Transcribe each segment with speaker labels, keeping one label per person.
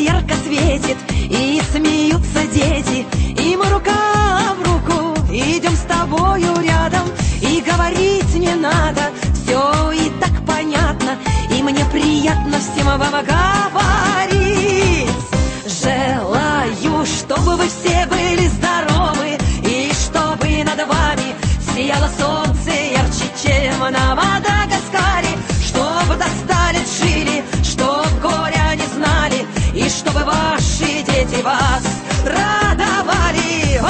Speaker 1: Ярко светит, и смеются дети, и мы рука в руку идем с тобою рядом, и говорить не надо, все и так понятно, и мне приятно всем вам говорить. Желаю, чтобы вы все были здоровы, и чтобы над вами сияло солнце ярче, чем на Мадагаскаре, чтобы до 100 лет жили, чтоб горя не знали, и чтобы ваши дети вас радовали.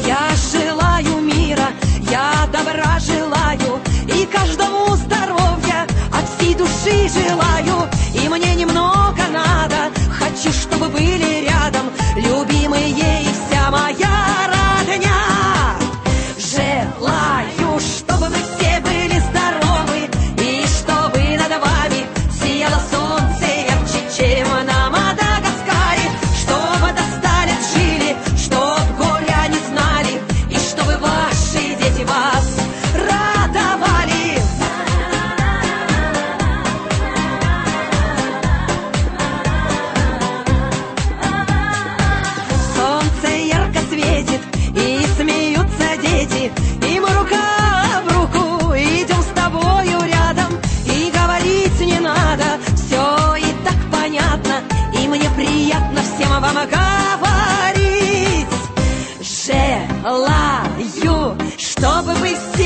Speaker 1: Я желаю мира, я добра желаю, и каждому здоровья от всей души желаю. И мне немного надо, хочу, чтобы были рядом любимые и вся моя родня. Желаю, чтобы вы все были здоровы, и чтобы над вами сияло солнце ярче, чем на Мадагаскаре, чтобы до 100 лет жили, чтоб горя не знали, и чтобы ваши дети вас радовали. Солнце ярко светит, и смеются дети, и мы рука в руку идем с тобою рядом, и говорить не надо, все и так понятно, и мне приятно всем вам говорить. Желаю, чтобы вы все